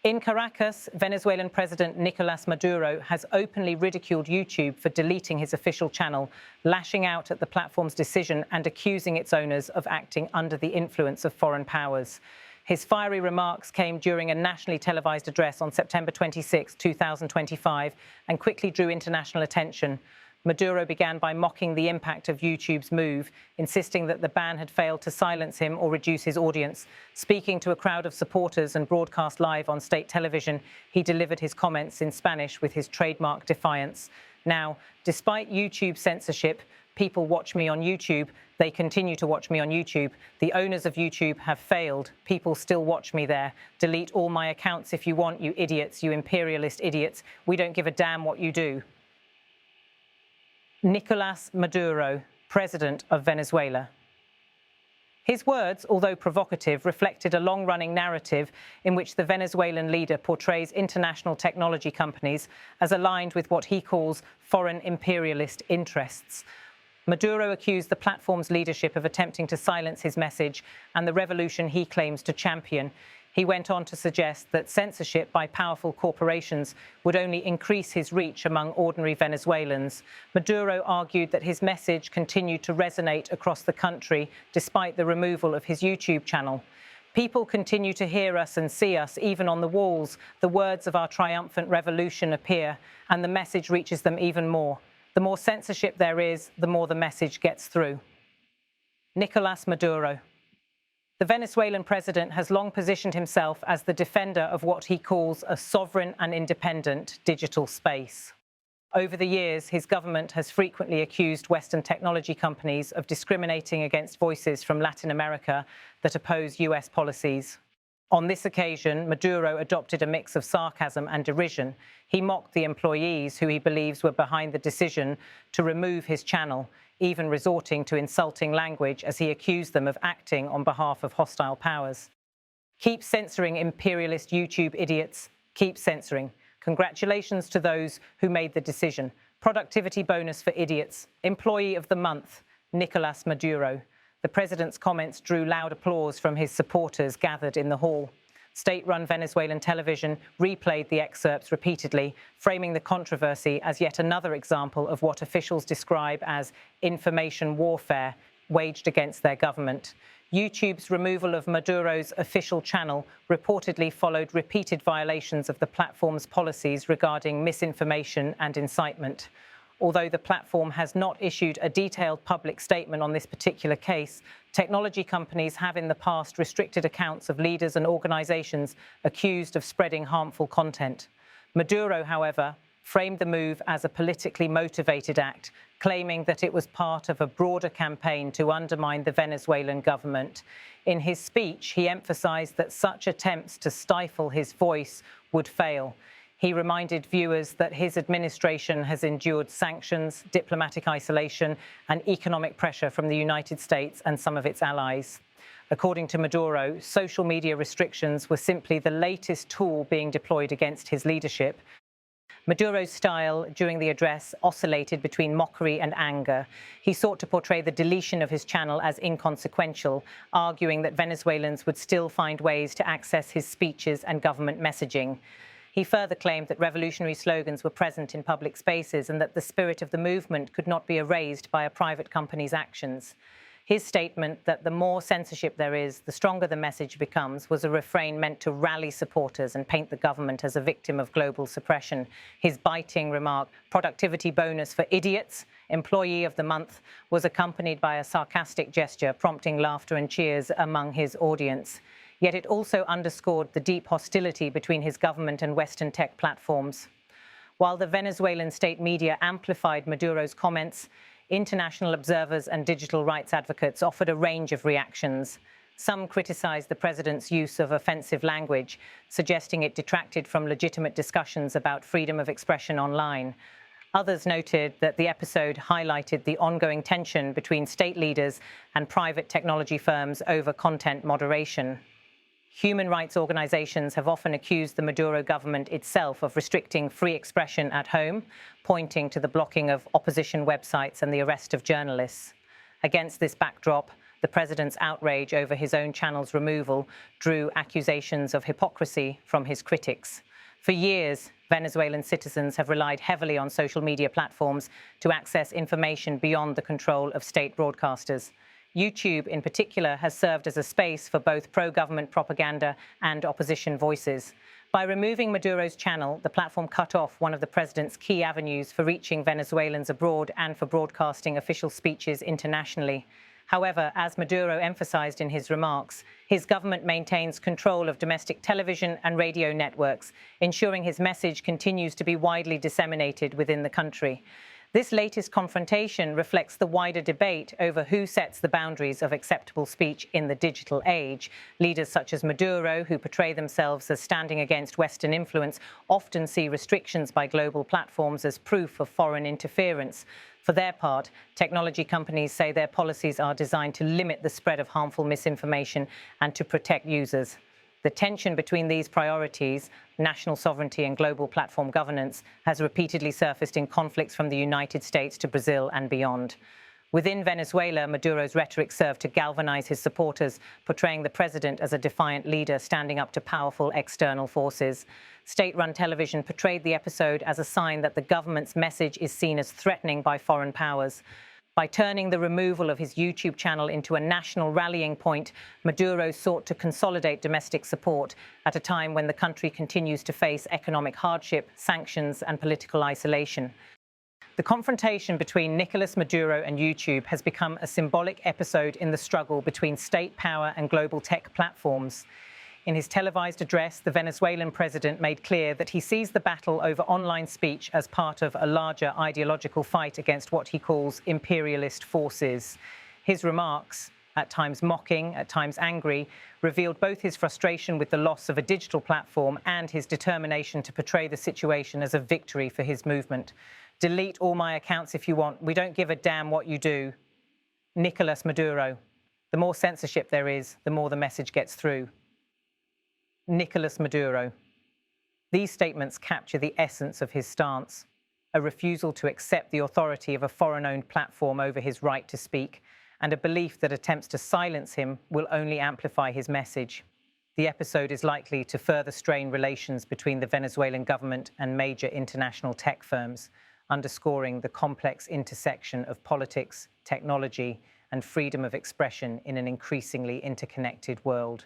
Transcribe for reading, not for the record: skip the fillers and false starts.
In Caracas, Venezuelan President Nicolás Maduro has openly ridiculed YouTube for deleting his official channel, lashing out at the platform's decision and accusing its owners of acting under the influence of foreign powers. His fiery remarks came during a nationally televised address on September 26, 2025, and quickly drew international attention. Maduro began by mocking the impact of YouTube's move, insisting that the ban had failed to silence him or reduce his audience. Speaking to a crowd of supporters and broadcast live on state television, he delivered his comments in Spanish with his trademark defiance. Now, despite YouTube censorship, people watch me on YouTube. They continue to watch me on YouTube. The owners of YouTube have failed. People still watch me there. Delete all my accounts if you want, you idiots, you imperialist idiots. We don't give a damn what you do. Nicolás Maduro, President of Venezuela. His words, although provocative, reflected a long-running narrative in which the Venezuelan leader portrays international technology companies as aligned with what he calls foreign imperialist interests. Maduro accused the platform's leadership of attempting to silence his message and the revolution he claims to champion. He went on to suggest that censorship by powerful corporations would only increase his reach among ordinary Venezuelans. Maduro argued that his message continued to resonate across the country despite the removal of his YouTube channel. People continue to hear us and see us, even on the walls. The words of our triumphant revolution appear, and the message reaches them even more. The more censorship there is, the more the message gets through. Nicolás Maduro. The Venezuelan president has long positioned himself as the defender of what he calls a sovereign and independent digital space. Over the years, his government has frequently accused Western technology companies of discriminating against voices from Latin America that oppose US policies. On this occasion, Maduro adopted a mix of sarcasm and derision. He mocked the employees who he believes were behind the decision to remove his channel, even resorting to insulting language as he accused them of acting on behalf of hostile powers. Keep censoring imperialist YouTube idiots. Keep censoring. Congratulations to those who made the decision. Productivity bonus for idiots. Employee of the month, Nicolás Maduro. The president's comments drew loud applause from his supporters gathered in the hall. State-run Venezuelan television replayed the excerpts repeatedly, framing the controversy as yet another example of what officials describe as information warfare waged against their government. YouTube's removal of Maduro's official channel reportedly followed repeated violations of the platform's policies regarding misinformation and incitement. Although the platform has not issued a detailed public statement on this particular case, technology companies have in the past restricted accounts of leaders and organizations accused of spreading harmful content. Maduro, however, framed the move as a politically motivated act, claiming that it was part of a broader campaign to undermine the Venezuelan government. In his speech, he emphasized that such attempts to stifle his voice would fail. He reminded viewers that his administration has endured sanctions, diplomatic isolation, and economic pressure from the United States and some of its allies. According to Maduro, social media restrictions were simply the latest tool being deployed against his leadership. Maduro's style during the address oscillated between mockery and anger. He sought to portray the deletion of his channel as inconsequential, arguing that Venezuelans would still find ways to access his speeches and government messaging. He further claimed that revolutionary slogans were present in public spaces and that the spirit of the movement could not be erased by a private company's actions. His statement that the more censorship there is, the stronger the message becomes, was a refrain meant to rally supporters and paint the government as a victim of global suppression. His biting remark, "Productivity bonus for idiots, employee of the month," was accompanied by a sarcastic gesture, prompting laughter and cheers among his audience. Yet it also underscored the deep hostility between his government and Western tech platforms. While the Venezuelan state media amplified Maduro's comments, international observers and digital rights advocates offered a range of reactions. Some criticized the president's use of offensive language, suggesting it detracted from legitimate discussions about freedom of expression online. Others noted that the episode highlighted the ongoing tension between state leaders and private technology firms over content moderation. Human rights organizations have often accused the Maduro government itself of restricting free expression at home, pointing to the blocking of opposition websites and the arrest of journalists. Against this backdrop, The president's outrage over his own channel's removal drew accusations of hypocrisy from his critics. For years, Venezuelan citizens have relied heavily on social media platforms to access information beyond the control of state broadcasters. YouTube, in particular, has served as a space for both pro-government propaganda and opposition voices. By removing Maduro's channel, the platform cut off one of the president's key avenues for reaching Venezuelans abroad and for broadcasting official speeches internationally. However, as Maduro emphasized in his remarks, his government maintains control of domestic television and radio networks, ensuring his message continues to be widely disseminated within the country. This latest confrontation reflects the wider debate over who sets the boundaries of acceptable speech in the digital age. Leaders such as Maduro, who portray themselves as standing against Western influence, often see restrictions by global platforms as proof of foreign interference. For their part, technology companies say their policies are designed to limit the spread of harmful misinformation and to protect users. The tension between these priorities, national sovereignty and global platform governance, has repeatedly surfaced in conflicts from the United States to Brazil and beyond. Within Venezuela, Maduro's rhetoric served to galvanize his supporters, portraying the president as a defiant leader standing up to powerful external forces. State-run television portrayed the episode as a sign that the government's message is seen as threatening by foreign powers. By turning the removal of his YouTube channel into a national rallying point, Maduro sought to consolidate domestic support at a time when the country continues to face economic hardship, sanctions, and political isolation. The confrontation between Nicolás Maduro and YouTube has become a symbolic episode in the struggle between state power and global tech platforms. In his televised address, the Venezuelan president made clear that he sees the battle over online speech as part of a larger ideological fight against what he calls imperialist forces. His remarks, at times mocking, at times angry, revealed both his frustration with the loss of a digital platform and his determination to portray the situation as a victory for his movement. Delete all my accounts if you want. We don't give a damn what you do. Nicolás Maduro. The more censorship there is, the more the message gets through. Nicolás Maduro. These statements capture the essence of his stance, a refusal to accept the authority of a foreign-owned platform over his right to speak, and a belief that attempts to silence him will only amplify his message. The episode is likely to further strain relations between the Venezuelan government and major international tech firms, underscoring the complex intersection of politics, technology, and freedom of expression in an increasingly interconnected world.